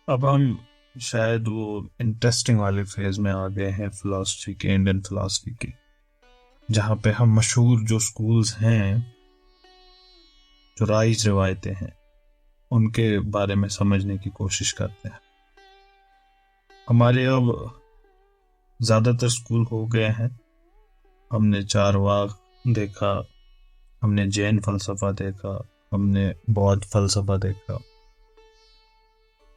अब हम शायद वो इंटरेस्टिंग वाले फेज में आ गए हैं फिलोसफी के, इंडियन फिलोसफी के, जहाँ पे हम मशहूर जो स्कूल्स हैं, जो राइज रिवायतें हैं, उनके बारे में समझने की कोशिश करते हैं। हमारे अब ज़्यादातर स्कूल हो गए हैं। हमने चारवाक देखा, हमने जैन फलसफा देखा, हमने बौद्ध फलसफा देखा,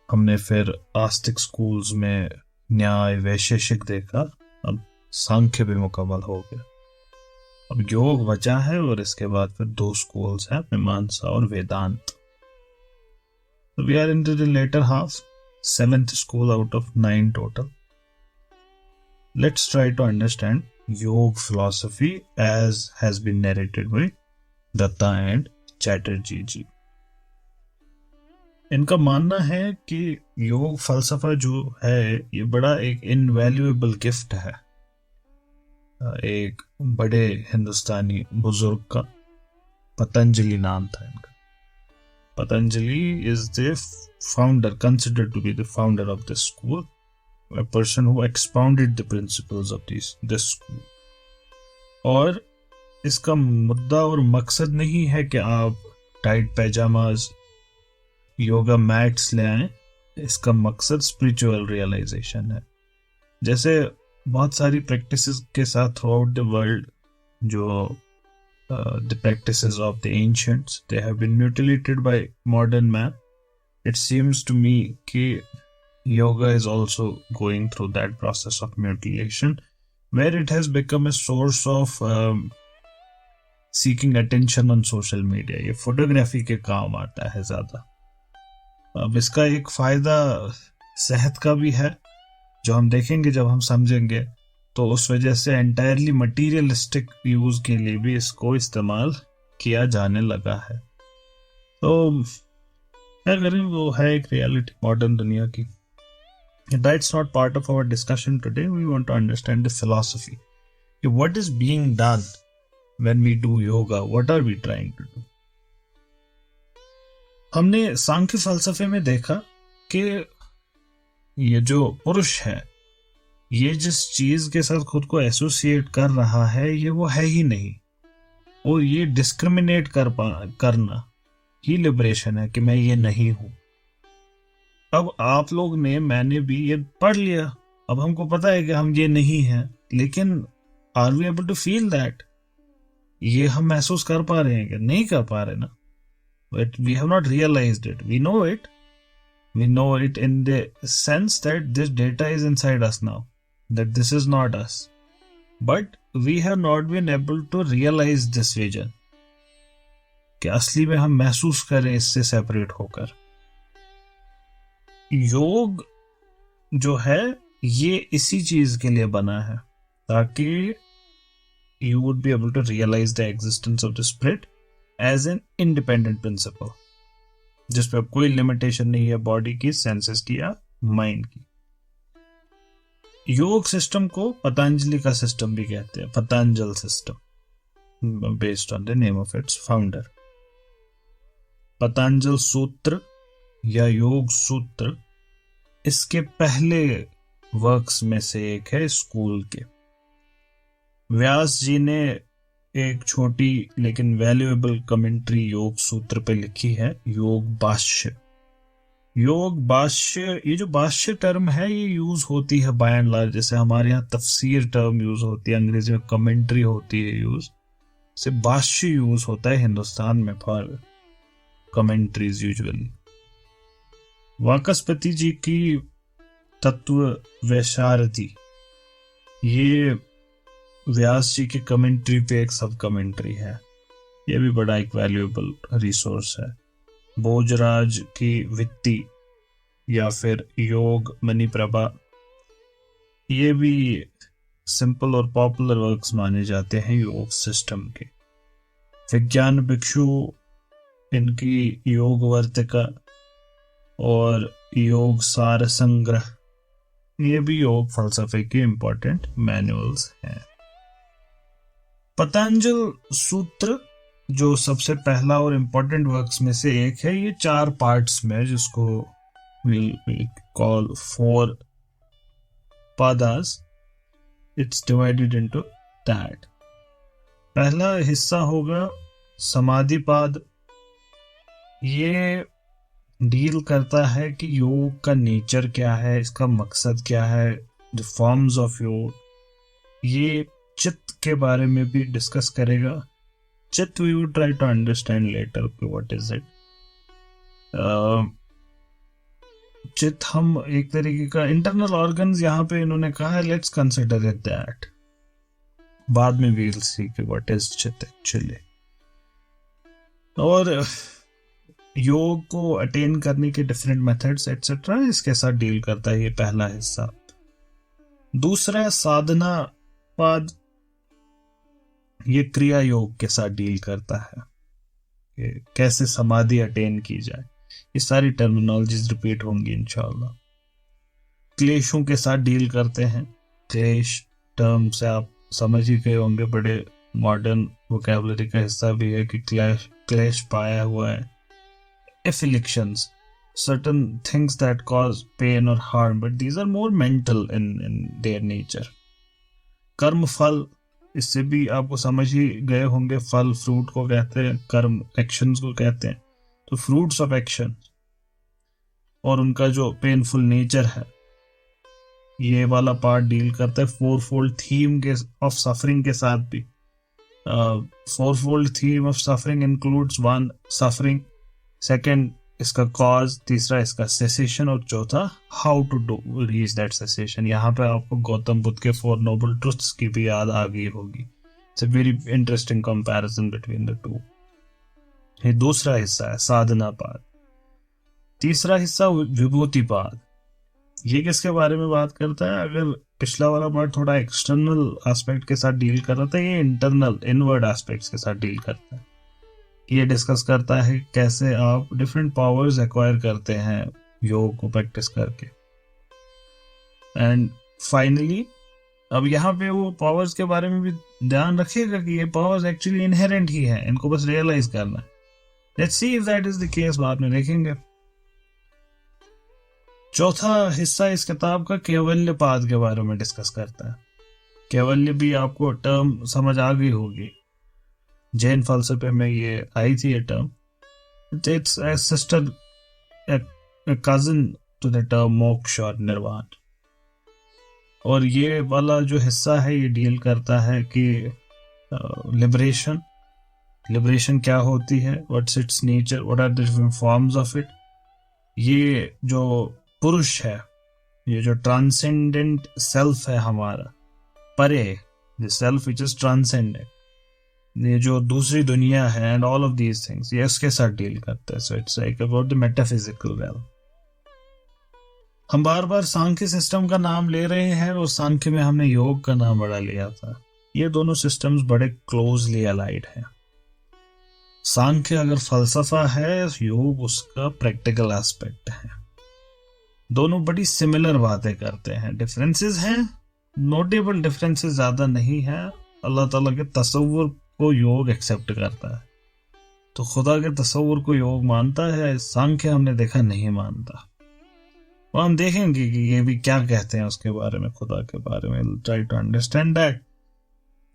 हमने फिर आस्तिक स्कूल्स में न्याय वैशेषिक देखा। अब सांख्य भी मुकम्मल हो गया। अब योग बचा है और इसके बाद फिर दो स्कूल्स हैं, मीमांसा और Vedanta. We are in the latter half, 7th school out of 9 total. Let's try to understand Yoga philosophy as has been narrated by Datta and Chatterjee जी। इनका मानना है कि योग फलसफा जो है ये बड़ा एक इनवैल्यूएबल गिफ्ट है एक बड़े हिंदुस्तानी बुजुर्ग का। पतंजलि नाम था इनका। Patanjali is the founder, considered to be the founder of this school, a person who expounded the principles of this school. और इसका मुद्दा और मकसद नहीं है कि आप टाइट पैजामाज योगा मैट्स ले आएं। इसका मकसद स्पिरिचुअल रियलाइजेशन है। जैसे बहुत सारी प्रैक्टिसेस के साथ थ्रू आउट द वर्ल्ड जो the practices of the ancients, they have been mutilated by modern man. It seems to me that yoga is also going through that process of mutilation, where it has become a source of seeking attention on social media. ये photography के काम आता है ज़्यादा। अब इसका एक फ़ायदा सेहत का भी है, जो हम देखेंगे जब हम समझेंगे। तो उस वजह से एंटायरली मटीरियलिस्टिक यूज के लिए भी इसको इस्तेमाल किया जाने लगा है। तो क्या करें, वो है एक रियलिटी मॉडर्न दुनिया की। That's not part of our discussion today. We want to understand the philosophy, what is being done when we do yoga, what are we trying to do. हमने सांख्य फलसफे में देखा कि ये जो पुरुष है, ये जिस चीज के साथ खुद को एसोसिएट कर रहा है ये वो है ही नहीं, और ये डिस्क्रिमिनेट करना ही लिबरेशन है कि मैं ये नहीं हूं। अब आप लोग ने, मैंने भी ये पढ़ लिया। अब हमको पता है कि हम ये नहीं हैं, लेकिन are we able to feel that? ये हम महसूस कर पा रहे हैं कि नहीं कर पा रहे ना? But we have not realised it. We know it, in the sense that this data is inside us now, that this is not us, but we have not been able to realize this vision कि असली में हम महसूस करें इससे separate होकर। योग जो है ये इसी चीज के लिए बना है, ताकि you would be able to realize the existence of the spirit as an independent principle, जिस पे अब कोई लिमिटेशन नहीं है बॉडी की, सेंसेस की या माइंड की। योग सिस्टम को पतंजलि का सिस्टम भी कहते हैं, Patanjal system, based on the name of its founder. Patanjal सूत्र या योग सूत्र इसके पहले वर्क्स में से एक है स्कूल के। व्यास जी ने एक छोटी लेकिन वैल्यूएबल कमेंट्री योग सूत्र पे लिखी है, योग भाष्य। योग भाष्य, ये जो भाष्य टर्म है ये यूज होती है बाय एंड लार्ज, जैसे हमारे यहाँ तफसीर टर्म यूज होती है, अंग्रेजी में कमेंट्री होती है यूज, से भाष्य यूज होता है हिंदुस्तान में फॉर कमेंट्रीज यूजुअली। वाचस्पति जी की तत्व वैशारदी, ये व्यास जी की कमेंट्री पे एक सब कमेंट्री है। ये भी बड़ा एक वैल्यूएबल रिसोर्स है। भोजराज की वित्ती या फिर योग मणिप्रभा, ये भी सिंपल और पॉपुलर वर्क्स माने जाते हैं योग सिस्टम के। विज्ञान भिक्षु, इनकी योग वर्तिका और योग सार संग्रह, ये भी योग फलसफे के इंपॉर्टेंट मैनुअल्स हैं। पतंजल सूत्र जो सबसे पहला और इम्पोर्टेंट वर्क्स में से एक है, ये 4 पार्ट्स में, जिसको we'll call 4 padas. It's divided into that. पहला हिस्सा होगा समाधि पाद. ये डील करता है कि योग का नेचर क्या है, इसका मकसद क्या है, द फॉर्म्स ऑफ योग. ये चित्त के बारे में भी डिस्कस करेगा. Chitta we would try to understand later what is it. चित्त हम एक तरीके का इंटरनल ऑर्गन्स यहाँ पे इन्होंने कहा है, लेट्स कंसिडर इट दैट. बाद में वी विल सी कि व्हाट इज चित्त एक्चुअली. और योग को अटेन करने के डिफरेंट मेथड्स एटसेट्रा इसके साथ डील करता है ये पहला हिस्सा. दूसरा साधना पाद, ये क्रिया योग के साथ डील करता है कि कैसे समाधि अटेन की जाए. ये सारी टर्मिनोलॉजीज रिपीट होंगी इंशाल्लाह. क्लेशों के साथ डील करते हैं. क्लेश टर्म से आप समझ ही गए होंगे, बड़े मॉडर्न वोकैबुलरी का हिस्सा भी है कि क्लेश पाया हुआ है. afflictions, certain things that cause pain or harm, but these are more mental in their nature. कर्म फल, इससे भी आपको समझ ही गए होंगे. फल फ्रूट को कहते हैं, कर्म एक्शंस को कहते हैं. तो फ्रूट्स ऑफ एक्शन और उनका जो पेनफुल नेचर है, ये वाला पार्ट डील करता है. 4-fold थीम के ऑफ सफरिंग के साथ भी. 4-fold theme of suffering includes 1 suffering, second इसका कॉज, तीसरा इसका सेसेशन और चौथा how to do reach that cessation. यहाँ पे आपको गौतम बुद्ध के 4 नोबल ट्रुथ्स की भी याद आ गई होगी. It's a very interesting comparison between the two. ये दूसरा हिस्सा है साधना पाद. तीसरा हिस्सा विभूति पाद. ये किसके बारे में बात करता है? अगर पिछला वाला पार्ट थोड़ा एक्सटर्नल एस्पेक्ट के साथ डील कर रहा था, ये इंटरनल इनवर्ड एस्पेक्ट्स के साथ डील करता है. ये डिस्कस करता है कैसे आप डिफरेंट पावर्स एक्वायर करते हैं योग को प्रैक्टिस करके. एंड फाइनली अब यहाँ पे वो पावर्स के बारे में भी ध्यान रखिएगा कि ये पावर्स एक्चुअली इनहेरेंट ही है, इनको बस रियलाइज करना है. Let's see if that is the case, बाद में देखेंगे. चौथा हिस्सा इस किताब का कैवल्य पाद के बारे में डिस्कस करता है. कैवल्य भी आपको टर्म समझ आ गई होगी, जैन फलसफे में ये आई थी ये term. It's a sister, a cousin to the term moksha और निर्वाण. और ये वाला जो हिस्सा है ये डील करता है कि लिबरेशन क्या होती है, what's its nature, what are the different forms of it. ये जो पुरुष है, ये जो ट्रांसेंडेंट सेल्फ है हमारा, परे, the self which is transcendent, ये जो दूसरी दुनिया है and all of these things, ये इसके साथ डील करता है. So it's like about the metaphysical well. हम बार बार सांख्य सिस्टम का नाम ले रहे हैं और सांख्य में हमने योग का नाम बड़ा लिया था. ये दोनों सिस्टम्स बड़े क्लोजली अलाइड हैं. सांख्य अगर फलसफा है, योग उसका प्रैक्टिकल एस्पेक्ट है. दोनों बड़ी सिमिलर बातें करते हैं. डिफरेंसेस हैं, नोटेबल डिफरेंसेस ज्यादा नहीं है. अल्लाह ताला के तसव्वुर को योग एक्सेप्ट करता है, तो खुदा के तसव्वुर को योग मानता है. सांख्य हमने देखा नहीं मानता. और हम देखेंगे कि ये भी क्या कहते हैं उसके बारे में, खुदा के बारे में. Try to understand that.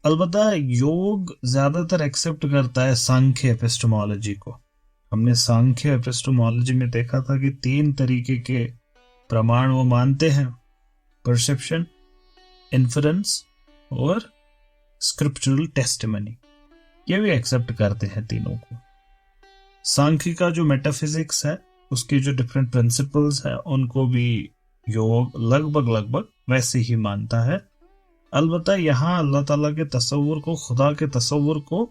अलबत्ता योग ज्यादातर एक्सेप्ट करता है सांख्य एपिस्टेमोलॉजी को. हमने सांख्य एपिस्टेमोलॉजी में देखा था कि 3 तरीके के प्रमाण वो मानते हैं: परसेप्शन, इन्फरेंस और स्क्रिप्चुरल टेस्टिमनी. ये भी एक्सेप्ट करते हैं तीनों को. सांख्य का जो मेटाफिजिक्स है, उसकी जो डिफरेंट प्रिंसिपल्स है, उनको भी योग लगभग वैसे ही मानता है. अलबत्ता यहाँ अल्लाह ताला के तसव्वुर को, खुदा के तसव्वुर को,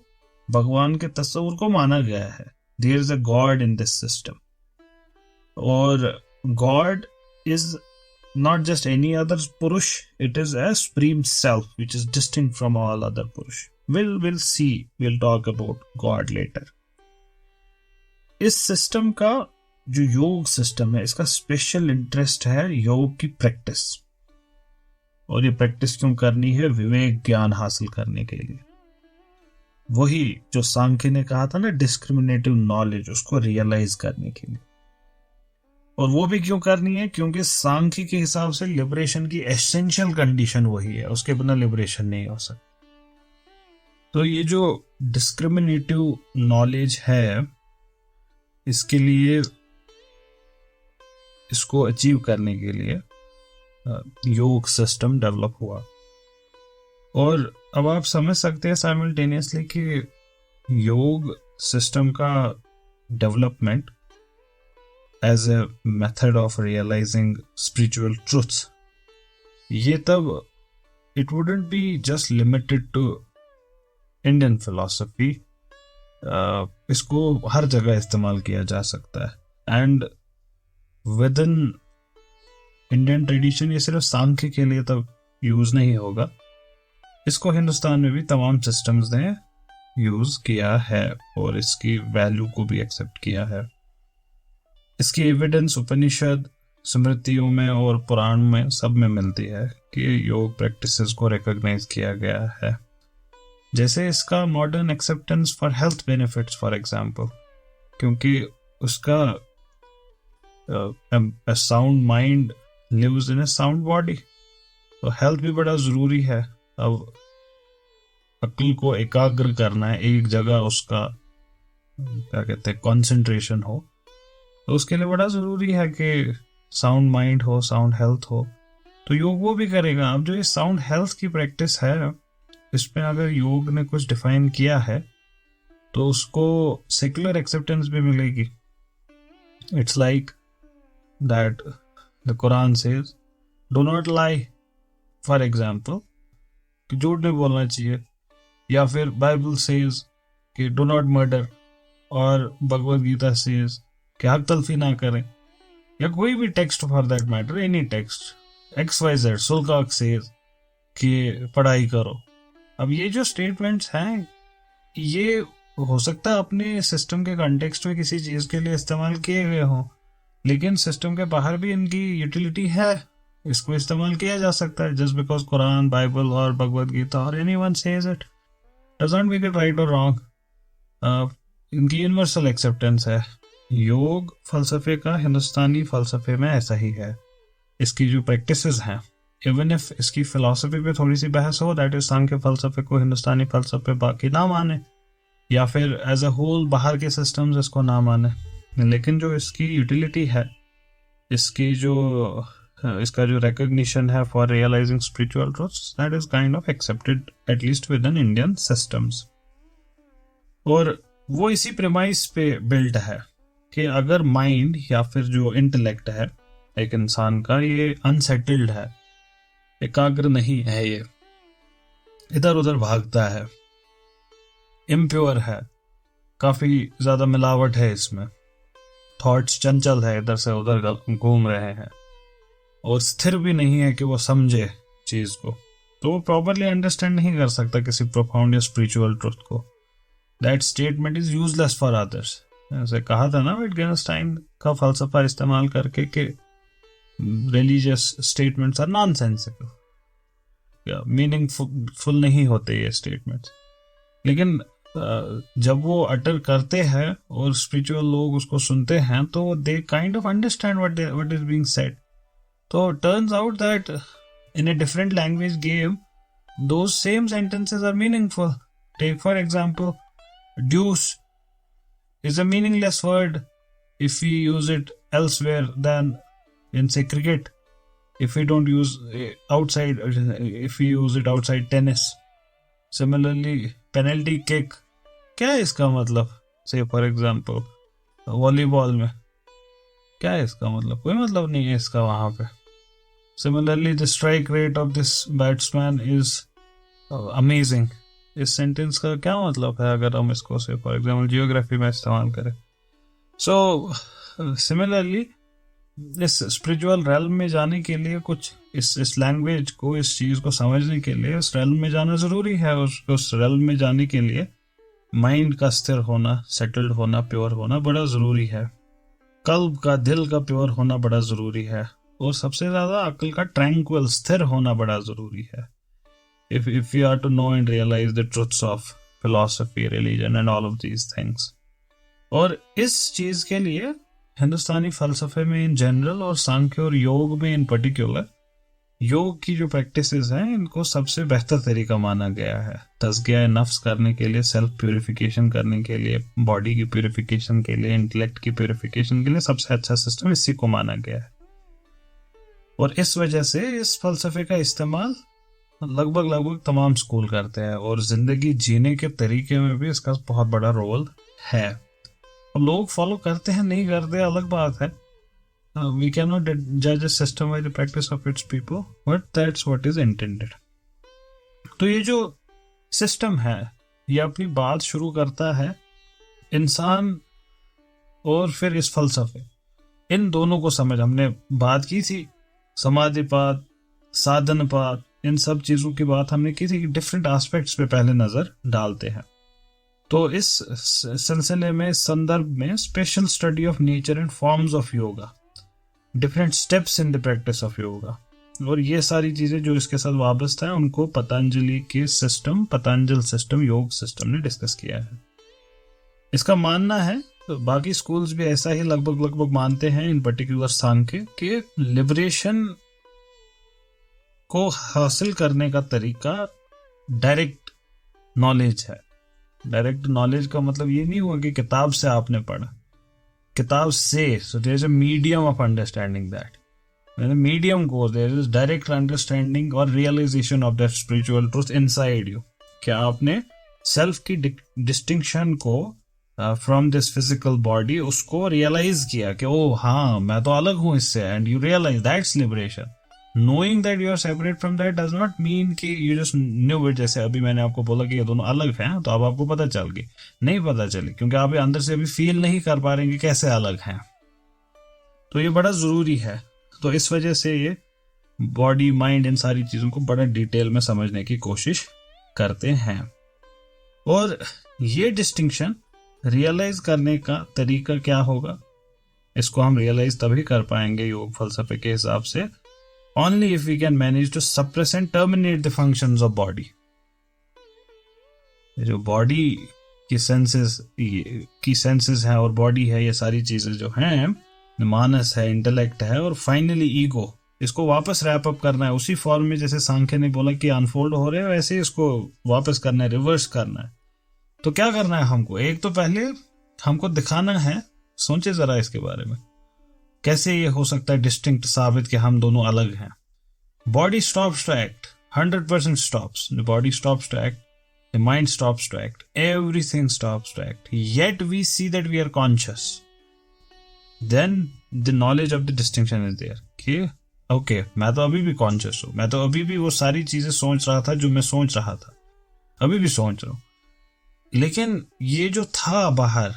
भगवान के तसव्वुर को माना गया है. There is a God in this system. और God is not just any other Purush, it is a supreme self which is distinct from all other Purush. We'll see, we'll talk about God later. इस system का जो योग system है, इसका special interest है योग की प्रैक्टिस. और ये प्रैक्टिस क्यों करनी है? विवेक ज्ञान हासिल करने के लिए. वही जो सांख्य ने कहा था ना, डिस्क्रिमिनेटिव नॉलेज, उसको रियलाइज करने के लिए. और वो भी क्यों करनी है? क्योंकि सांख्य के हिसाब से लिबरेशन की एसेंशियल कंडीशन वही है, उसके बिना लिबरेशन नहीं हो सकता। तो ये जो डिस्क्रिमिनेटिव नॉलेज है, इसके लिए, इसको अचीव करने के लिए योग सिस्टम डेवलप हुआ। और अब आप समझ सकते हैं साइमल्टेनियसली कि योग सिस्टम का development as a method of realizing spiritual truths, ये तब it wouldn't be just limited to Indian philosophy, इसको हर जगह इस्तेमाल किया जा सकता है। And within Indian tradition ये सिर्फ सांख्य के लिए तब यूज नहीं होगा, इसको हिंदुस्तान में भी तमाम सिस्टम्स ने यूज किया है और इसकी वैल्यू को भी एक्सेप्ट किया है। इसकी एविडेंस उपनिषद, स्मृतियों में और पुराण में सब में मिलती है कि योग प्रैक्टिसेस को रिकॉग्नाइज किया गया है। जैसे इसका modern acceptance for health benefits for example, क्योंकि उसका sound mind lives in a sound body, तो हेल्थ भी बड़ा जरूरी है। अब अक्ल को एकाग्र करना है, एक जगह उसका क्या कहते हैं कंसंट्रेशन हो, तो उसके लिए बड़ा जरूरी है कि साउंड माइंड हो, साउंड हेल्थ हो। तो योग वो भी करेगा। अब जो ये साउंड हेल्थ की प्रैक्टिस है, इसमें अगर योग ने कुछ डिफाइन किया है तो उसको सेक्युलर एक्सेप्टेंस भी मिलेगी। It's like that the Quran says do not lie, for example कि झूठ नहीं बोलना चाहिए, या फिर बाइबल सेज कि डू नॉट मर्डर, और भगवद गीता सेज कि हक तलफी ना करें, या कोई भी text for that matter, any text, XYZ सुल्काक सेज कि पढ़ाई करो। अब ये जो स्टेटमेंट्स हैं, ये हो सकता है अपने सिस्टम के कॉन्टेक्स्ट में किसी चीज के लिए इस्तेमाल किए गए हों, लेकिन सिस्टम के बाहर भी इनकी यूटिलिटी है, इसको इस्तेमाल किया जा सकता है। जस्ट बिकॉज कुरान, बाइबल और भगवद गीता और anyone says it doesn't make it right और रॉन्ग। इनकी यूनिवर्सल एक्सेप्टेंस है। योग फलसफे का हिंदुस्तानी फलसफे में ऐसा ही है। इसकी जो प्रैक्टिसेस हैं, इवन इफ इसकी फिलॉसफी पे थोड़ी सी बहस हो, दैट इज सांख्य फलसफे को हिंदुस्तानी फलसफे बाकी ना माने, या फिर एज अ होल बाहर के सिस्टम्स इसको ना माने, लेकिन जो इसकी यूटिलिटी है, इसकी जो इसका जो रिकॉग्निशन है for realizing spiritual truths, that is kind of accepted at least within Indian systems. और वो इसी प्रेमाइस पे बिल्ड है कि अगर माइंड या फिर जो इंटेलेक्ट है एक इंसान का, ये अनसेटल्ड है, एकाग्र नहीं है, ये इधर उधर भागता है, इम्प्योर है, काफी ज्यादा मिलावट है इसमें, थॉट्स चंचल है, इधर से उधर घूम रहे हैं, और स्थिर भी नहीं है कि वो समझे चीज को, तो वो प्रॉपरली अंडरस्टैंड नहीं कर सकता किसी प्रोफाउंड या स्पिरिचुअल ट्रुथ को। That statement is useless for others. ऐसे कहा था ना विटगेनस्टाइन का फलसफा इस्तेमाल करके कि रिलीजियस स्टेटमेंट्स आर नॉनसेंसिकल, या मीनिंगफुल नहीं होते ये स्टेटमेंट्स। लेकिन जब वो अटर करते हैं और स्पिरिचुअल लोग उसको सुनते हैं, तो they kind of understand what is being said. तो turns out that in a different language game those same sentences are meaningful. Take for example, deuce is a meaningless word if we use it elsewhere than in say cricket, if we don't use if we use it outside tennis. Similarly, penalty kick, क्या है इसका मतलब? say for example volleyball में क्या है इसका मतलब? कोई मतलब नहीं है इसका वहां पे। Similarly, the strike rate of this batsman is amazing. इस सेंटेंस का क्या मतलब है अगर हम इसको से फॉर एग्जाम्पल जियोग्राफी में इस्तेमाल करें? सो सिमिलरली इस स्पिरिचुअल रेल्म में जाने के लिए कुछ इस लैंग्वेज को, इस चीज को समझने के लिए उस रेल्म में जाना जरूरी है। उस रेल्म में जाने के लिए माइंड का स्थिर होना, सेटल्ड होना, प्योर होना बड़ा जरूरी है। कल्ब का, दिल का प्योर होना बड़ा जरूरी है, और सबसे ज्यादा अक्ल का ट्रैंक्विल, स्थिर होना बड़ा जरूरी है। If we are to know and realize the truths of philosophy, religion and all of these things. और इस चीज के लिए हिंदुस्तानी फलसफे में इन जनरल और सांख्य और योग में इन पर्टिकुलर, योग की जो प्रैक्टिसेस हैं इनको सबसे बेहतर तरीका माना गया है तज़किया नफ्स करने के लिए, सेल्फ प्यूरिफिकेशन करने के लिए, बॉडी की प्यूरिफिकेशन के लिए, इंटेलेक्ट की प्यूरिफिकेशन के लिए सबसे अच्छा सिस्टम इसी को माना गया है। और इस वजह से इस फलसफे का इस्तेमाल लगभग तमाम स्कूल करते हैं और जिंदगी जीने के तरीके में भी इसका बहुत बड़ा रोल है। और लोग फॉलो करते हैं नहीं करते अलग बात है, we cannot judge a system by the practice of its people, but that's what is intended। तो ये जो सिस्टम है ये अपनी बात शुरू करता है इंसान और फिर इस फलसफे, इन दोनों को समझ, हमने बात की थी समाधिपात, साधनपात, इन सब चीजों की बात हमने की थी कि डिफरेंट एस्पेक्ट्स पे पहले नजर डालते हैं। तो इस सिलसिले में, संदर्भ में, special study of nature and forms of yoga, different steps in the practice of yoga, और ये सारी चीजें जो इसके साथ वाबस्ता है उनको पतंजलि के सिस्टम, पतंजल सिस्टम, योग सिस्टम ने डिस्कस किया है। इसका मानना है, तो बाकी स्कूल्स भी ऐसा ही लगभग मानते हैं, इन पर्टिकुलर सांख्य के लिबरेशन को हासिल करने का तरीका डायरेक्ट नॉलेज है। डायरेक्ट नॉलेज का मतलब ये नहीं हुआ कि किताब से आपने पढ़ा, किताब से, so there is a medium of understanding that. When the medium goes, there is direct understanding or realization of that spiritual truth inside you. क्या आपने सेल्फ की डिस्टिंक्शन को फ्रॉम दिस फिजिकल बॉडी उसको रियलाइज किया कि ओ हाँ मैं तो अलग हूं इससे, and you realize that's liberation. Knowing that you are separate from that does not mean कि यू जस्ट न्यू इट। जैसे अभी मैंने आपको बोला कि ये दोनों अलग हैं तो अब आपको पता चल गई, नहीं पता चली क्योंकि आप अंदर से अभी फील नहीं कर पा रहे कि कैसे अलग हैं। तो ये बड़ा जरूरी है। तो इस वजह से ये बॉडी, माइंड, इन सारी चीजों को बड़ा डिटेल में समझने की कोशिश करते हैं। और ये डिस्टिंक्शन रियलाइज करने का तरीका क्या होगा, इसको हम रियलाइज तभी कर पाएंगे योग फलसफे के हिसाब से, only if we can manage to suppress and terminate the functions of body। जो बॉडी की सेंसेस है और बॉडी है, ये सारी चीजें जो हैं, मानस है, इंटेलेक्ट है और फाइनली ईगो, इसको वापस रैप अप करना है उसी फॉर्म में जैसे सांख्य ने बोला कि अनफोल्ड हो रहे हैं, वैसे इसको वापस करना है, रिवर्स करना है। तो क्या करना है हमको, एक तो पहले हमको दिखाना है, सोचे जरा इसके बारे में कैसे ये हो सकता है डिस्टिंक्ट साबित कि हम दोनों अलग हैं। Body stops to act, 100% stops, the body stops to act, the mind stops to act, everything stops to act, yet we see that we are conscious, then the knowledge of the distinction is there कि okay मैं तो अभी भी conscious हूं, मैं तो अभी भी वो सारी चीजें सोच रहा था जो मैं सोच रहा था, अभी भी सोच रहा हूं, लेकिन ये जो था बाहर,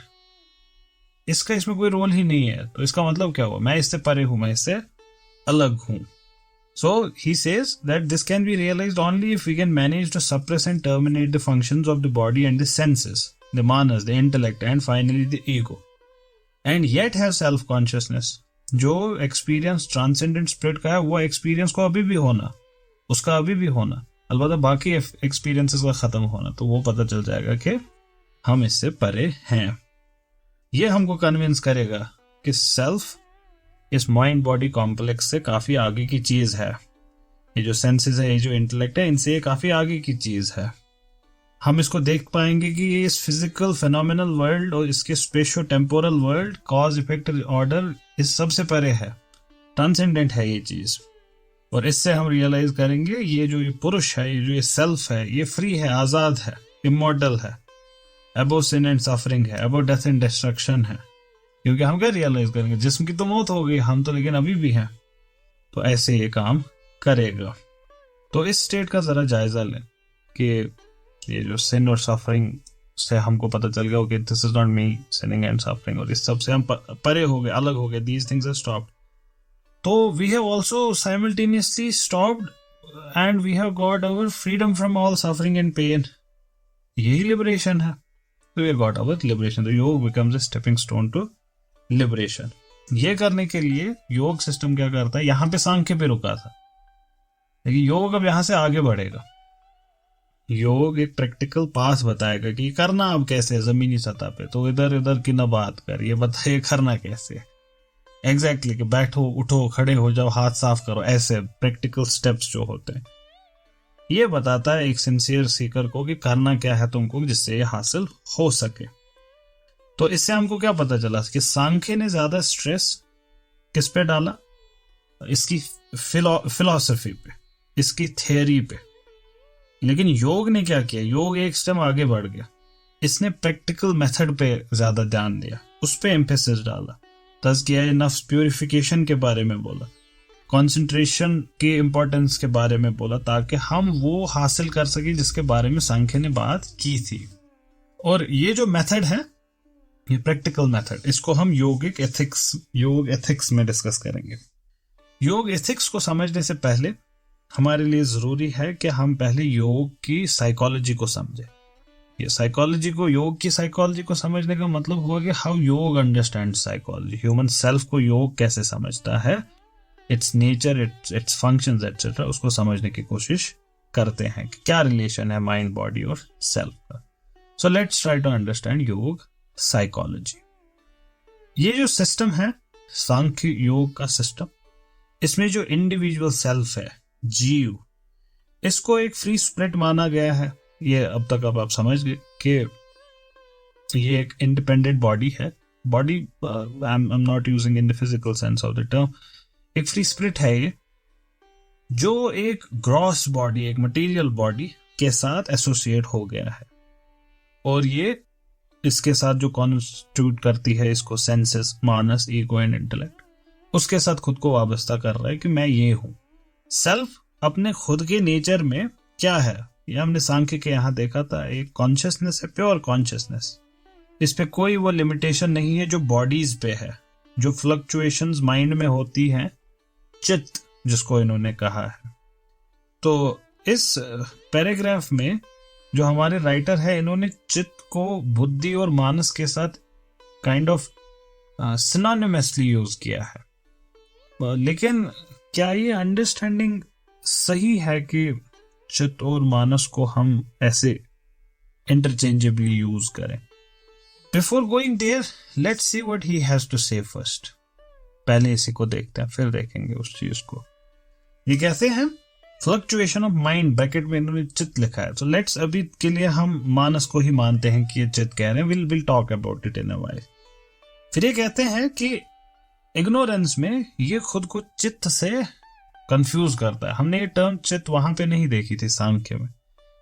इसका इसमें कोई रोल ही नहीं है। तो इसका मतलब क्या हुआ, मैं इससे परे हूं, मैं इससे अलग हूं। So he says that this can be realised only if we can manage to suppress and terminate the functions of the body and the senses, the manas, the intellect and finally the ego, and yet have self consciousness. जो experience transcendent spirit का है वो experience को अभी भी होना, उसका अभी भी होना, अलबत्ता बाकी एक्सपीरियंसेस का खत्म होना, तो वो पता चल जाएगा कि हम इससे परे हैं। ये हमको कन्विंस करेगा कि सेल्फ इस माइंड बॉडी कॉम्प्लेक्स से काफी आगे की चीज है। ये जो सेंसेस है, ये जो इंटेलेक्ट है, इनसे ये काफी आगे की चीज है। हम इसको देख पाएंगे कि ये इस फिजिकल फेनोमेनल वर्ल्ड और इसके spatio temporal world, cause effect order, इस सबसे परे है, ट्रांसेंडेंट है ये चीज। और इससे हम रियलाइज करेंगे ये जो ये पुरुष है, ये जो ये सेल्फ है, ये फ्री है, आजाद है, इमॉर्टल है, अबोव सिन एंड सफरिंग है, अबोव डेथ एंड डिस्ट्रक्शन है। क्योंकि हम क्या रियलाइज करेंगे, जिस्म की तो मौत हो गई, हम तो लेकिन अभी भी हैं। तो ऐसे ये काम करेगा। तो इस स्टेट का जरा जायजा लें कि ये जो सिन और सफरिंग से हमको पता चल गया कि this is not me sinning and suffering, और इस सब से हम परे हो गए, अलग हो गए, दीज थिंग्स आर स्टॉप्ड। तो we have also simultaneously stopped and we have got our freedom from all suffering and pain. यही लिबरेशन है। तो वी गॉट आवर लिबरेशन। तो yoga becomes a stepping stone to liberation. ये करने के लिए योग सिस्टम क्या करता है, यहां पे सांख्य पे रुका था, लेकिन योग अब यहां से आगे बढ़ेगा। योग एक प्रैक्टिकल पास बताएगा कि करना अब कैसे जमीनी सतह पे। तो इधर उधर की ना बात कर, ये बताइए करना कैसे। एग्जैक्टली कि बैठो, उठो, खड़े हो जाओ, हाथ साफ करो, ऐसे प्रैक्टिकल स्टेप्स जो होते हैं। ये बताता है एक सिंसियर सीकर को कि करना क्या है तुमको जिससे ये हासिल हो सके। तो इससे हमको क्या पता चला कि सांख्य ने ज्यादा स्ट्रेस किस पे डाला, इसकी फिलॉसफी पे, इसकी थियरी पे। लेकिन योग ने क्या किया, योग एक स्टेप आगे बढ़ गया, इसने प्रैक्टिकल मेथड पे ज्यादा ध्यान दिया, उस पे एम्फेसिस डाला। दस किया नफ्स प्यूरिफिकेशन के बारे में बोला, कंसंट्रेशन की इंपॉर्टेंस के बारे में बोला, ताकि हम वो हासिल कर सके जिसके बारे में सांख्य ने बात की थी। और ये जो मेथड है, ये प्रैक्टिकल मेथड, इसको हम योग एथिक्स में डिस्कस करेंगे। योग एथिक्स को समझने से पहले हमारे लिए जरूरी है कि हम पहले योग की साइकोलॉजी को समझें। ये साइकोलॉजी को, योग की साइकोलॉजी को समझने का मतलब हुआ कि हाउ योग अंडरस्टैंड साइकोलॉजी, ह्यूमन सेल्फ को योग कैसे समझता है, it's nature, it's functions etcetera, उसको समझने की कोशिश करते हैं कि क्या रिलेशन है माइंड, बॉडी और सेल्फ का। So let's try to understand yoga psychology. ये जो सिस्टम है सांख्य योग का सिस्टम, इसमें जो इंडिविजुअल सेल्फ है, जीव, इसको एक फ्री स्पिरिट माना गया है। ये अब तक अब आप समझ गए कि ये एक इंडिपेंडेंट बॉडी है। Body, I am not using in the physical sense of the term, एक फ्री स्पिरिट है ये, जो एक ग्रॉस बॉडी, एक मटेरियल बॉडी के साथ एसोसिएट हो गया है। और ये इसके साथ जो कॉन्स्टिट्यूट करती है इसको, senses, Manas, ego and intellect, उसके साथ खुद को वाबस्ता कर रहा है कि मैं ये हूं। सेल्फ अपने खुद के नेचर में क्या है, ये हमने सांख्य के यहां देखा था, एक कॉन्शियसनेस है, प्योर कॉन्शियसनेस। इस पे कोई वो लिमिटेशन नहीं है जो बॉडीज पे है, जो फ्लक्चुएशंस माइंड में होती हैं, चित्त जिसको इन्होंने कहा है। तो इस पैराग्राफ में जो हमारे राइटर है, इन्होंने चित्त को बुद्धि और मानस के साथ काइंड ऑफ सिनोनिमसली यूज किया है। लेकिन क्या ये अंडरस्टैंडिंग सही है कि चित्त और मानस को हम ऐसे इंटरचेंजेबली यूज करें? Before going there, let's see what he has to say first. पहले इसी को देखते हैं, फिर देखेंगे उस चीज को। ये कहते हैं फ्लक्चुएशन ऑफ माइंड, ब्रैकेट में इन्होंने चित्त लिखा है। तो लेट्स, अभी के लिए हम मानस को ही मानते हैं कि ये चित्त कह रहे हैं, will talk about it in a while. फिर ये कहते हैं कि इग्नोरेंस में ये खुद को चित्त से कंफ्यूज करता है। हमने ये टर्म चित्त वहां पे नहीं देखी थी सांख्य में।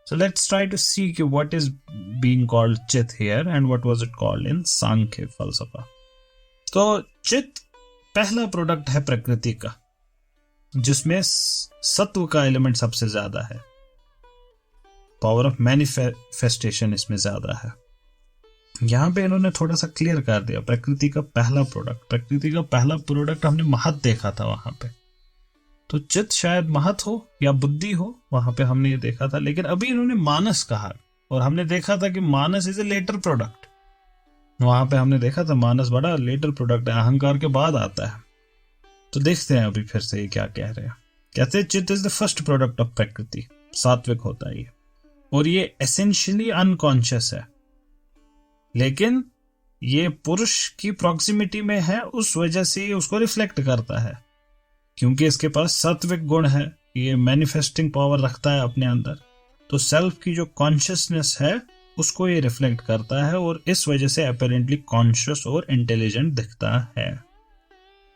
So let's try to see कि what is being called chitta here and what was it called in Samkhya फलसफा। तो चित्त पहला प्रोडक्ट है प्रकृति का, जिसमें सत्व का एलिमेंट सबसे ज्यादा है, पावर ऑफ मैनिफेस्टेशन इसमें ज्यादा है। यहां पे इन्होंने थोड़ा सा क्लियर कर दिया, प्रकृति का पहला प्रोडक्ट हमने महत देखा था वहां पे। तो चित्त शायद महत हो या बुद्धि हो, वहां पे हमने ये देखा था। लेकिन अभी इन्होंने मानस कहा, और हमने देखा था कि मानस इज ए लेटर प्रोडक्ट। वहां पे हमने देखा था मानस बड़ा लेटर प्रोडक्ट है, अहंकार के बाद आता है। तो देखते हैं अभी फिर से ये क्या कह रहे हैं। कहते हैं चित्त is the first product of प्रकृति, सात्विक होता है ये, और ये एसेंशियली अनकॉन्शियस है। लेकिन ये पुरुष की प्रॉक्सिमिटी में है, उस वजह से ये उसको रिफ्लेक्ट करता है, क्योंकि इसके पास सात्विक गुण है, ये मैनिफेस्टिंग पावर रखता है अपने अंदर। तो सेल्फ की जो कॉन्शियसनेस है उसको ये रिफ्लेक्ट करता है, और इस वजह से अपेरेंटली कॉन्शियस और इंटेलिजेंट दिखता है।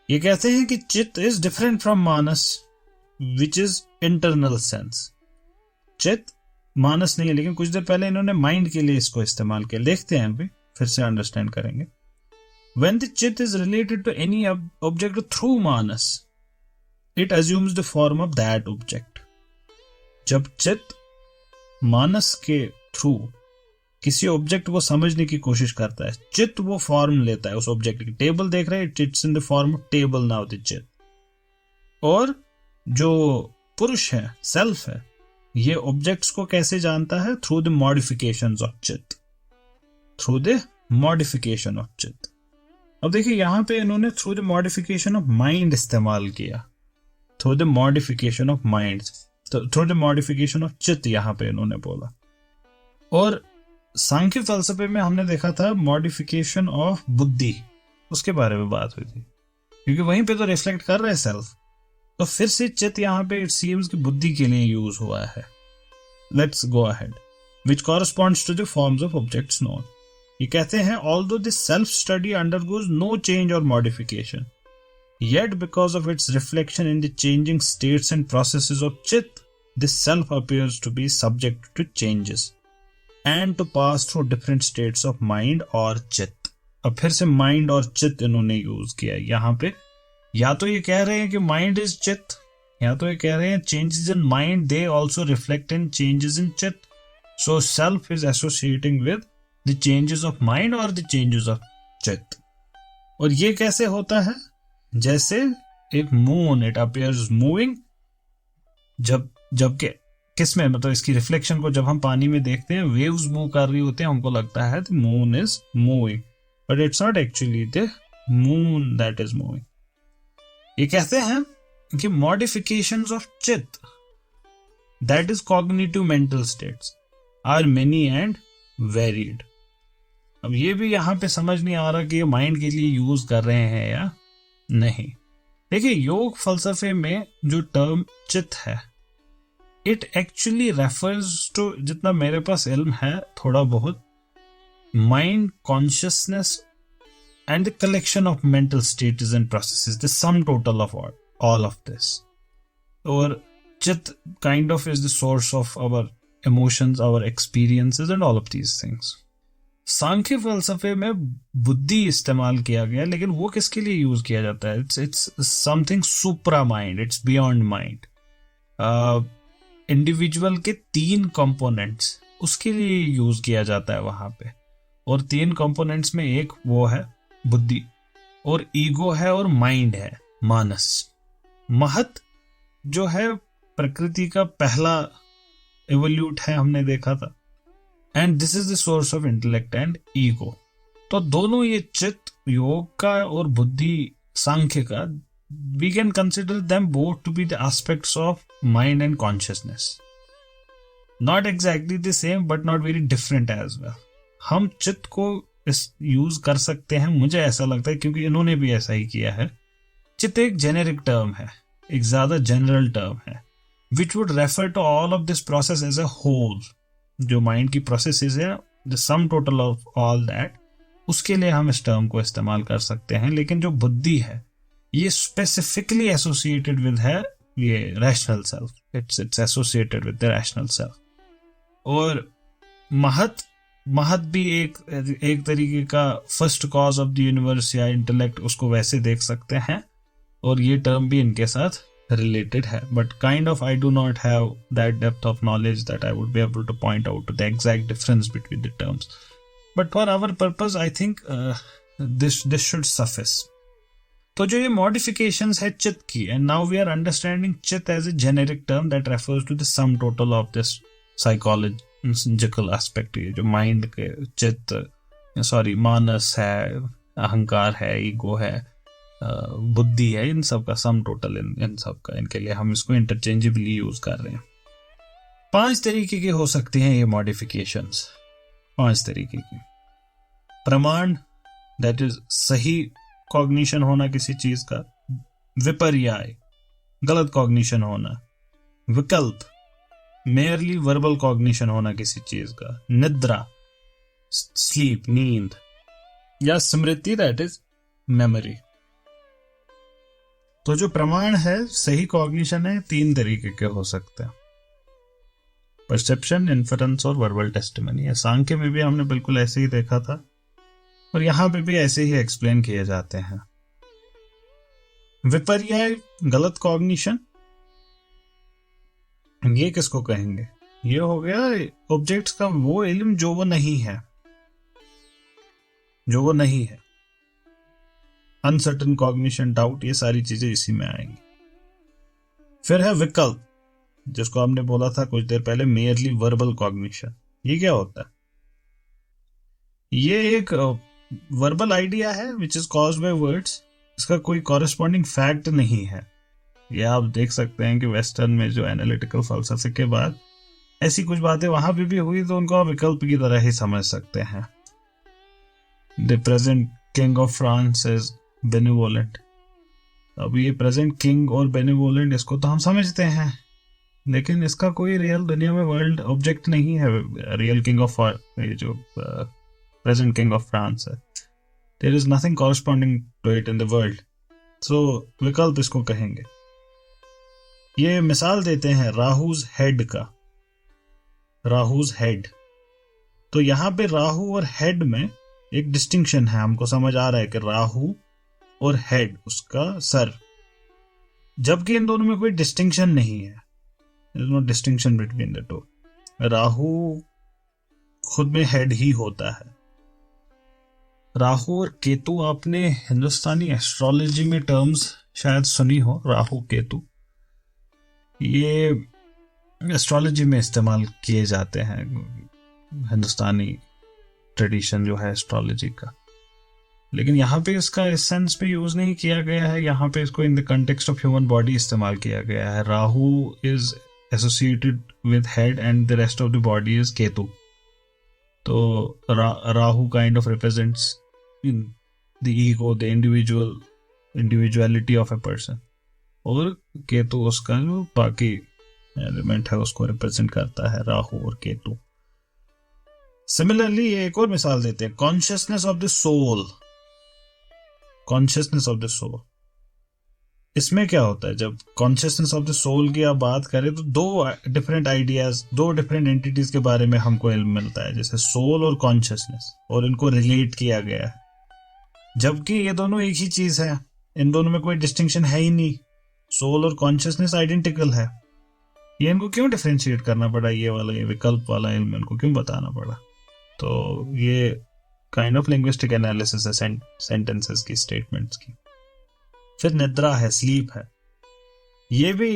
ये कहते हैं कि चित्त is different from Manas which is internal sense. चित्त मानस नहीं है, लेकिन कुछ देर पहले इन्होंने माइंड के लिए इसको इस्तेमाल किया। देखते हैं अभी, फिर से अंडरस्टैंड करेंगे। When the चित्त is related to any object through Manas, it assumes the form of that object. जब चित्त मानस के थ्रू किसी ऑब्जेक्ट को समझने की कोशिश करता है, चित्त वो फॉर्म लेता है उस ऑब्जेक्ट की। टेबल देख रहे हैं, it's in the form of table now the चित्त। और जो पुरुष है, सेल्फ है, ये ऑब्जेक्ट्स को कैसे जानता है? थ्रू द मॉडिफिकेशंस ऑफ चित्त, थ्रू द मॉडिफिकेशन ऑफ चित्त। अब देखिए यहां पे इन्होंने through the modification of mind इस्तेमाल किया, through the modification of mind, तो थ्रू द मॉडिफिकेशन ऑफ चित्त यहां पे इन्होंने बोला। और सांख्य फलसफे में हमने देखा था मॉडिफिकेशन ऑफ बुद्धि, उसके बारे में बात हुई थी। क्योंकि वहीं पे तो रिफ्लेक्ट कर रहे हैं सेल्फ। तो फिर से चित यहाँ पे इट सीम्स की बुद्धि के लिए यूज हुआ है। Let's go ahead. Which corresponds to the forms of objects known. ये कहते हैं although this self study undergoes no change और modification, yet because of its reflection in the changing states and processes of chit, this self appears to be subject to changes and to pass through different states of mind or chit। अब फिर से mind और chit इन्होंने use किया यहाँ पे। या तो ये कह रहे हैं कि mind is chit, या तो ये कह रहे हैं changes in mind they also reflect in changes in chit, so self is associating with the changes of mind or the changes of chit। और ये कैसे होता है? जैसे एक मून इट अपियर्स मूविंग, जबकि किसमें, मतलब इसकी रिफ्लेक्शन को जब हम पानी में देखते हैं, वेव्स मूव कर रही होते हैं, हमको लगता है the moon is moving, but it's not actually the moon that is moving. ये कहते हैं कि मॉडिफिकेशंस ऑफ चित that is cognitive mental states are many and varied. अब ये भी यहां पे समझ नहीं आ रहा कि ये माइंड के लिए यूज कर रहे हैं या नहीं। देखिए, योग फलसफे में जो टर्म चित है, इट एक्चुअली रेफर्स टू, जितना मेरे पास इल्म है थोड़ा बहुत, mind, consciousness and the collection of mental states and processes, the sum total of all of this. और chitta kind of is the source of our emotions, our experiences and all of these things. Samkhya फलसफे में बुद्धि इस्तेमाल किया गया, लेकिन वो किसके लिए यूज किया जाता है? It's something supra mind, it's beyond mind. Individual के 3 कंपोनेंट्स उसके लिए यूज किया जाता है वहां पे। और 3 कंपोनेंट्स में एक वो है बुद्धि, और ईगो है, और माइंड है, मानस। महत जो है प्रकृति का पहला एवोल्यूट है, हमने देखा था, and this is the source of intellect and ego. तो दोनों ये चित्त, योग का और बुद्धि सांख्य का, we can consider them both to be the aspects of mind and consciousness. Not exactly the same but not very different as well. हम चित्त को इस यूज कर सकते हैं, मुझे ऐसा लगता है, क्योंकि इन्होंने भी ऐसा ही किया है। चित्त एक जेनेरिक टर्म है, एक ज्यादा जनरल टर्म है, which would refer to all of this process as a whole. जो माइंड की प्रोसेसेस है, the sum total of all that, उसके लिए हम इस टर्म को इस्तेमाल कर सकते हैं। लेकिन जो बुद्धि है, ये स्पेसिफिकली एसोसिएटेड विद है ये rational self, it's associated with the rational self. और महत भी एक तरीके का first cause of the universe या इंटेलेक्ट, उसको वैसे देख सकते हैं, और ये टर्म भी इनके साथ related है, but kind of I do not have that depth of knowledge that I would be able to point out the exact difference between the terms, but for our purpose I think this should suffice। तो जो ये modifications है चित्त की, and now we are understanding चित्त as a generic term that refers to the sum total of this psychological aspect। ये जो mind के चित्त, मानस है, अहंकार है, ईगो है, बुद्धि है, इन सब का सम टोटल, इन सब का, इनके लिए हम इसको इंटरचेंजेबली यूज कर रहे हैं। 5 तरीके की हो सकती हैं ये मॉडिफिकेशंस, 5 तरीके की। प्रमाण, दैट इज सही कॉग्निशन होना किसी चीज का। विपर्याय, गलत कॉग्निशन होना। विकल्प, मेयरली वर्बल कॉग्निशन होना किसी चीज का। निद्रा, स्लीप, नींद। या स्मृति, दैट इज मेमोरी। तो जो प्रमाण है, सही कॉग्निशन है, 3 तरीके के हो सकते हैं, परसेप्शन, इन्फरेंस और वर्बल टेस्टिमनी। सांख्य में भी हमने बिल्कुल ऐसे ही देखा था, और यहां पे भी ऐसे ही एक्सप्लेन किए जाते हैं। विपर्याय, गलत कॉग्निशन, ये किसको कहेंगे? ये हो गया ऑब्जेक्ट्स का वो इल्म जो वो नहीं है, अनसर्टन कॉग्निशन, डाउट, ये सारी चीजें इसी में आएंगी। फिर है विकल्प, जिसको हमने बोला था कुछ देर पहले, मेयरली वर्बल कॉग्निशन। ये क्या होता है? ये एक वर्बल आइडिया है which is caused by words. इसका कोई कॉरेस्पॉन्डिंग फैक्ट नहीं है। ये आप देख सकते हैं कि वेस्टर्न में जो एनालिटिकल फलसफे के बाद ऐसी कुछ बातें वहां पे भी हुई, तो उनको आप विकल्प की तरह ही समझ सकते हैं। The present king of France is benevolent, अब ये प्रेजेंट किंग और बेनिवोलेंट, इसको तो हम समझते हैं, लेकिन इसका कोई रियल दुनिया में वर्ल्ड ऑब्जेक्ट नहीं है। रियल किंग ऑफ ये जो प्रेजेंट किंग ऑफ फ्रांस है, there is nothing corresponding to it in the world. So विकल्प इसको कहेंगे। ये मिसाल देते हैं राहुज हेड का, राहुज हेड। तो यहां पे राहु और हेड में एक डिस्टिंक्शन है, हमको समझ आ रहा है कि राहु और हेड, उसका सर, जबकि इन दोनों में कोई डिस्टिंक्शन नहीं है। There is no distinction between the two. Rahu खुद में हेड ही होता है। राहु और केतु आपने हिंदुस्तानी एस्ट्रोलॉजी में टर्म्स शायद सुनी हो, राहु केतु, ये एस्ट्रोलॉजी में इस्तेमाल किए जाते हैं, हिंदुस्तानी ट्रेडिशन जो है एस्ट्रोलॉजी का। लेकिन यहाँ पे इसका इस सेंस पे यूज नहीं किया गया है, यहाँ पे इसको in the context of human body इस्तेमाल किया गया है। Rahu is associated with head and the rest of the body is Ketu. तो Rahu kind of represents the ego, the individuality of a person, और केतु उसका जो बाकी एलिमेंट है उसको रिप्रेजेंट करता है, राहु और केतु। सिमिलरली ये एक और मिसाल देते हैं, consciousness of the soul. Consciousness of the soul, इसमें क्या होता है, जब कॉन्शियसनेस ऑफ द सोल की आप बात करें तो दो डिफरेंट आइडियाज, दो डिफरेंट एंटिटीज के बारे में हमको इल्म मिलता है, जैसे सोल और कॉन्शियसनेस, और इनको रिलेट किया गया है, जबकि ये दोनों एक ही चीज है, इन दोनों में कोई डिस्टिंक्शन है ही नहीं। सोल और कॉन्शियसनेस आइडेंटिकल है, ये इनको क्यों डिफरेंशिएट करना पड़ा, ये वाला, ये विकल्प वाला इल्म इनको क्यों बताना पड़ा? तो ये काइंड ऑफ लिंग्विस्टिक एनालिसिस है सेंटेंसेस की, स्टेटमेंट्स की। फिर निद्रा है, स्लीप है, ये भी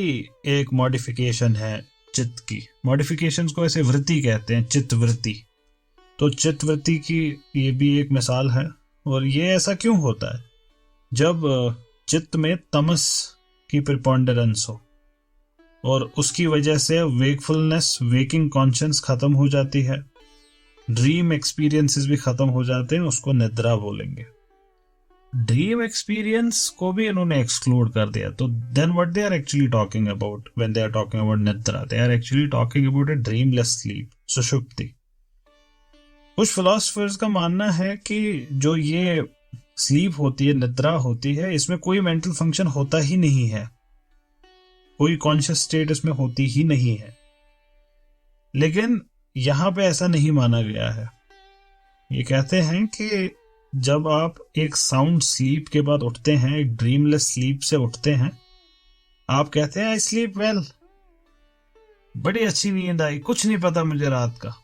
एक मॉडिफिकेशन है चित्त की। मॉडिफिकेशंस को ऐसे वृत्ति कहते हैं, चित्त वृत्ति। तो चित्त वृत्ति की ये भी एक मिसाल है। और ये ऐसा क्यों होता है, जब चित्त में तमस की प्रिपोंडरेंस हो और उसकी वजह से वेकफुलनेस, वेकिंग कॉन्शियस खत्म हो जाती है, ड्रीम एक्सपीरियंसेस भी खत्म हो जाते हैं, उसको निद्रा बोलेंगे। ड्रीम एक्सपीरियंस को भी इन्होंने एक्सक्लूड कर दिया। तो then what they are actually talking about when they are talking about nidra, they are actually talking about a dreamless sleep, sushupti. कुछ फिलोसफर्स का मानना है कि जो ये स्लीप होती है, निद्रा होती है, इसमें कोई मेंटल फंक्शन होता ही नहीं है, कोई कॉन्शियस स्टेट इसमें होती ही नहीं है। लेकिन यहां पे ऐसा नहीं माना गया है। ये कहते हैं कि जब आप एक साउंड स्लीप के बाद उठते हैं, एक ड्रीमलेस स्लीप से उठते हैं, आप कहते हैं आई स्लीप वेल, बड़ी अच्छी नींद आई, कुछ नहीं पता मुझे रात का।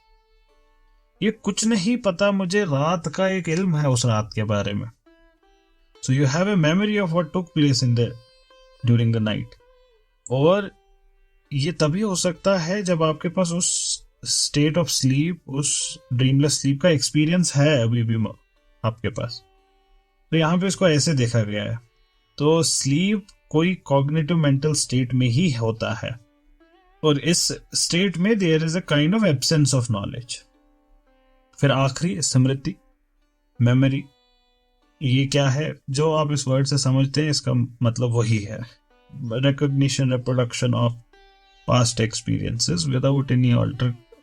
ये कुछ नहीं पता मुझे रात का एक इल्म है उस रात के बारे में। So you have a memory of what took place in the during the night. और ये तभी हो सकता है जब आपके पास उस स्टेट ऑफ स्लीप, उस ड्रीमलेस स्लीप का एक्सपीरियंस है अभी भी आपके पास। तो यहां पे इसको ऐसे देखा गया है। तो स्लीप कोई कॉग्निटिव मेंटल स्टेट में ही होता है, और इस स्टेट में there is a kind of absence of knowledge. फिर आखिरी स्मृति, मेमोरी, ये क्या है जो आप इस वर्ड से समझते हैं, इसका मतलब वही है, recognition, reproduction of past experiences without any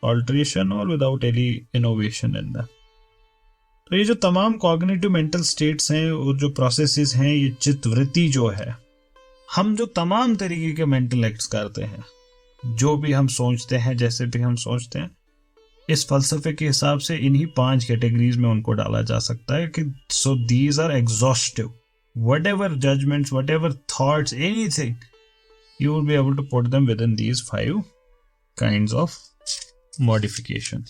alteration और without any innovation in that. तो ये जो तमाम कॉग्निटिव मेंटल स्टेट्स हैं और जो प्रोसेसेस हैं, ये चित्तवृत्ति जो है, हम जो तमाम तरीके के मेंटल एक्ट्स करते हैं, जो भी हम सोचते हैं, जैसे भी हम सोचते हैं, इस फलसफे के हिसाब से इन्हीं 5 कैटेगरीज में उनको डाला जा सकता है कि so these are exhaustive, whatever judgments, whatever thoughts, anything, you will be able to put them within these 5 kinds of modification.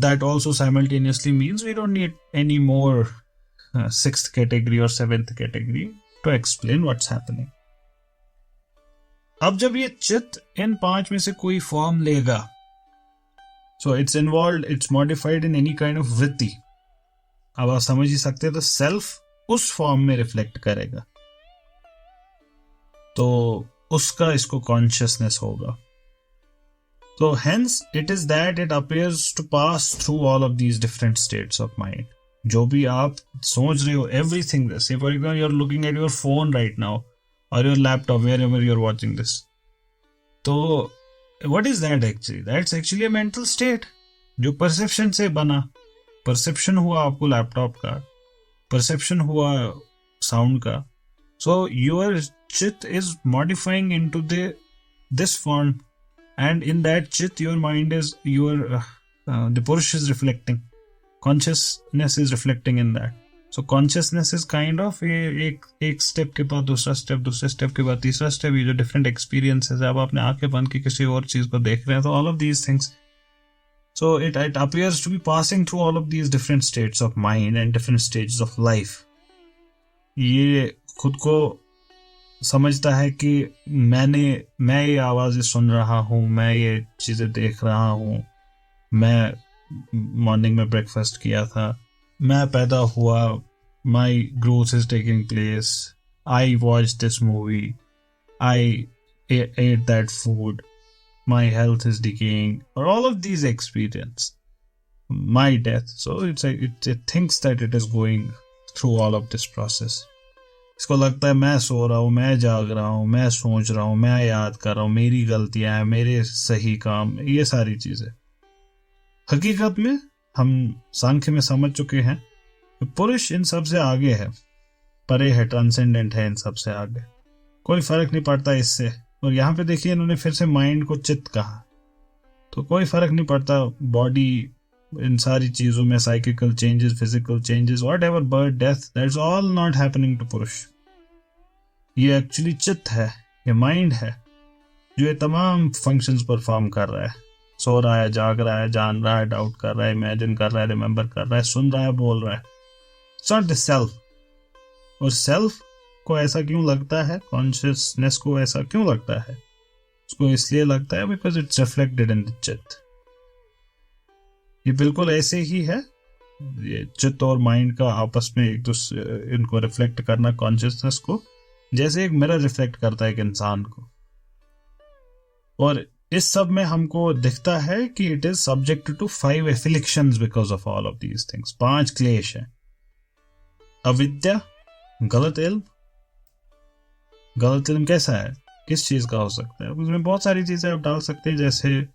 That also simultaneously means we don't need any more 6th category or 7th category to explain what's happening. अब जब ये चित्त इन 5 में से कोई form लेगा, so it's involved, it's modified in any kind of वृत्ति, अब आप समझ ही सकते हैं, तो सेल्फ उस फॉर्म में रिफ्लेक्ट करेगा, तो उसका इसको कॉन्शियसनेस होगा। So hence it is that it appears to pass through all of these different states of mind. जो भी आप सोच रहे हो, everything, say for example you are looking at your phone right now और your laptop, wherever you are watching this, तो what is that actually? That's actually a mental state जो perception से बना। परसेप्शन हुआ आपको laptop का, perception हुआ sound का, सो योर चित is modifying into this form, and in that chit your mind is the purush is reflecting, consciousness is reflecting in that. So consciousness is kind of एक step के बाद दूसरा step, दूसरे step के बाद तीसरा step, ये जो different experiences है, अब आपने आंखें बंद की किसी और चीज को देख रहे हैं, तो all of these things, so it appears to be passing through all of these different states of mind and different stages of life. ये खुद को समझता है कि मैं ये आवाज़ें सुन रहा हूँ, मैं ये चीज़ें देख रहा हूँ, मैं मॉर्निंग में ब्रेकफास्ट किया था, मैं पैदा हुआ, my growth is taking place, I watch this movie, I ate that food, my health is decaying, और all of these experience, my death. So it thinks that it is going through all of this process. इसको लगता है मैं सो रहा हूँ, मैं जाग रहा हूँ, मैं सोच रहा हूँ, मैं याद कर रहा हूँ, मेरी गलतियां हैं, मेरे सही काम, ये सारी चीजें. हकीकत में हम सांख्य में समझ चुके हैं कि पुरुष इन सब से आगे है, परे है, ट्रांसेंडेंट है, इन सब से आगे, कोई फर्क नहीं पड़ता इससे. और यहाँ पे देखिए इन्होंने फिर से माइंड को चित्त कहा, तो कोई फर्क नहीं पड़ता बॉडी, इन सारी चीजों में psychical changes, physical changes, whatever, birth, death, that's all not happening to Purusha. ये एक्चुअली चित्त है, ये माइंड है जो ये तमाम फंक्शंस परफॉर्म कर रहा है. सो रहा है, जाग रहा है, जान रहा है, डाउट कर रहा है, इमेजिन कर रहा है, रिमेंबर कर रहा है, सुन रहा है, बोल रहा है. It's not the self. और सेल्फ को ऐसा क्यों लगता है, कॉन्शियसनेस को ऐसा क्यों लगता है? उसको इसलिए लगता है because it's reflected in the चित्त. ये बिल्कुल ऐसे ही है, ये चित्त और माइंड का आपस में एक दूसरे, इनको रिफ्लेक्ट करना, कॉन्शियसनेस को, जैसे एक मिरर रिफ्लेक्ट करता है एक इंसान को. और इस सब में हमको दिखता है कि it is subject to 5 afflictions because of all of these things. 5 क्लेश हैं. अविद्या, गलत इल्म. गलत इल्म कैसा है, किस चीज का हो सकता है? उसमें बहुत सारी चीजें आप डाल सकते हैं, जैसे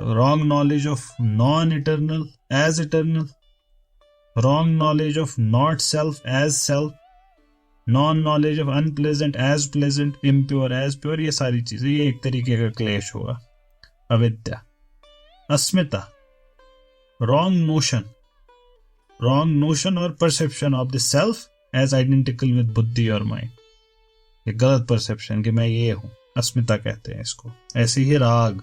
wrong knowledge of non-eternal as eternal, wrong knowledge of not self as self, non-knowledge of unpleasant as pleasant, impure as pure, ये सारी चीजें, ये एक तरीके का क्लेश हुआ, अविद्या. अस्मिता, wrong notion और perception of the self as identical with बुद्धि और mind. ये गलत परसेप्शन कि मैं ये हूं, अस्मिता कहते हैं इसको. ऐसे ही राग,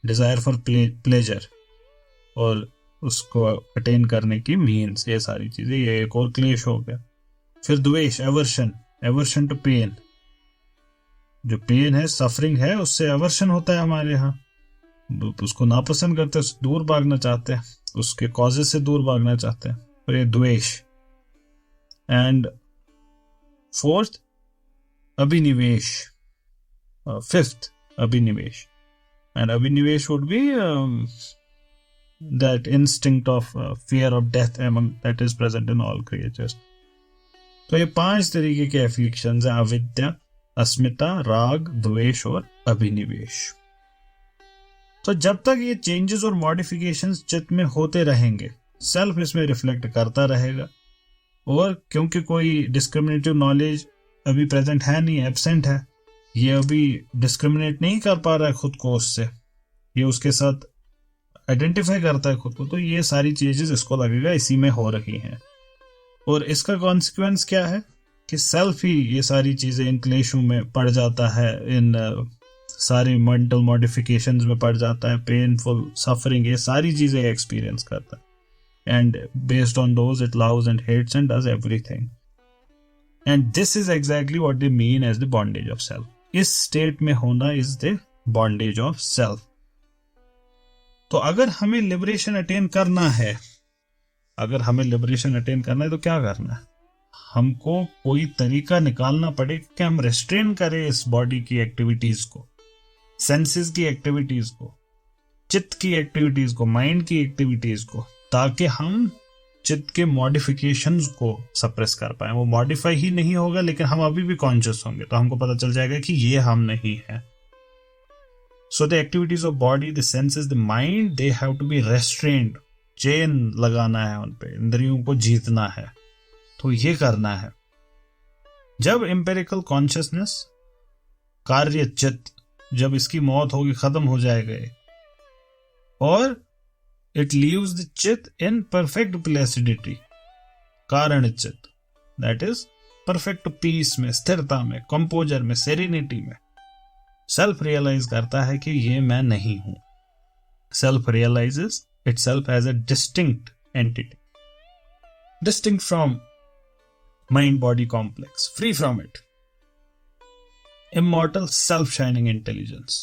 डिजायर फॉर प्लेजर और उसको अटेन करने की मीन्स, ये सारी चीजें, ये एक और क्लेश हो गया. फिर द्वेष, एवर्शन टू पेन. जो पेन है, सफरिंग है, उससे एवर्शन होता है हमारे यहाँ, उसको नापसंद करते हैं, उससे दूर भागना चाहते हैं, उसके कॉजेस से दूर भागना चाहते हैं. और ये द्वेष. And fourth abhinivesha, fifth abhinivesha. And Abhinivesh would be that instinct of fear of death that is present in all creatures. तो ये 5 तरीके के एफिलिक्शंस हैं, अविद्या, अस्मिता, राग, द्वेष और अभिनिवेश. तो जब तक ये चेंजेस और मॉडिफिकेशंस चित्त में होते रहेंगे, सेल्फ इसमें रिफ्लेक्ट करता रहेगा. और क्योंकि कोई डिस्क्रिमिनेटिव नॉलेज अभी प्रेजेंट है नहीं, एब्सेंट है, ये अभी डिस्क्रिमिनेट नहीं कर पा रहा है खुद को उससे, ये उसके साथ आइडेंटिफाई करता है खुद को, तो ये सारी चीजें इसको लगेगा इसी में हो रही हैं. और इसका कॉन्सिक्वेंस क्या है कि सेल्फ ही ये सारी चीजें इन क्लेशों में पड़ जाता है, इन सारी मेंटल मॉडिफिकेशंस में पड़ जाता है, पेनफुल, सफरिंग, ये सारी चीजें एक्सपीरियंस करता है. And based on those it loves and hates and does everything. And this is exactly what they mean as the bondage of self. इस स्टेट में होना is the bondage of self. तो अगर हमें लिबरेशन अटेन करना है, तो क्या करना है? हमको कोई तरीका निकालना पड़ेगा कि हम रेस्ट्रेन करें इस बॉडी की एक्टिविटीज को, सेंसेस की एक्टिविटीज को, चित्त की एक्टिविटीज को, माइंड की एक्टिविटीज को, ताकि हम चित्त के मॉडिफिकेशंस को सप्रेस कर पाए। वो मॉडिफाई ही नहीं होगा, लेकिन हम अभी भी कॉन्शियस होंगे, तो हमको पता चल जाएगा कि ये हम नहीं है। So the activities of body, the senses, the mind, they have to be restrained. Chain लगाना है उन पे, इंद्रियों को जीतना है, तो ये करना है। जब एम्पेरिकल कॉन्शियसनेस, कार्य चित्त, जब इसकी मौत होगी, खत्म हो जाएगा, और it leaves the चित्त in perfect placidity, कारण चित्त, that is perfect peace में, स्थिरता में, कंपोजर में, सेरेनिटी में, सेल्फ रियलाइज करता है कि ये मैं नहीं हूं। Self realizes itself as a distinct entity, distinct from mind body complex, free from it, immortal self shining intelligence।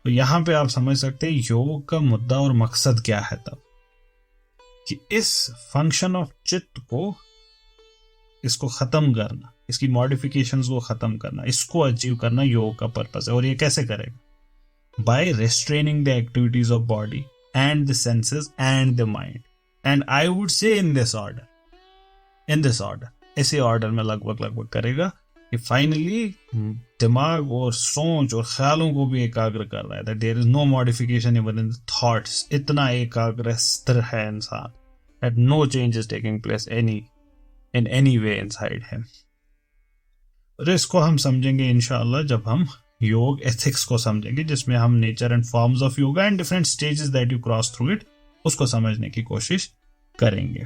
तो यहां पे आप समझ सकते हैं योग का मुद्दा और मकसद क्या है, तब कि इस फंक्शन ऑफ चित्त को, इसको खत्म करना, इसकी मॉडिफिकेशंस को खत्म करना, इसको अचीव करना योग का पर्पस है। और ये कैसे करेगा? By restraining the activities of body and the senses and the mind, and I would say in this order, ऐसे ऑर्डर में लगभग करेगा कि फाइनली दिमाग और सोच और ख्यालों को भी एकाग्र कर रहा है। That there is no modification even in the thoughts. इतना एकाग्र स्थिर है इंसान, that no change is taking place in any way inside him. और इसको हम समझेंगे इंशाअल्लाह जब हम योग एथिक्स को समझेंगे, जिसमें हम nature and forms of yoga and different stages that you cross through it, उसको समझने की कोशिश करेंगे।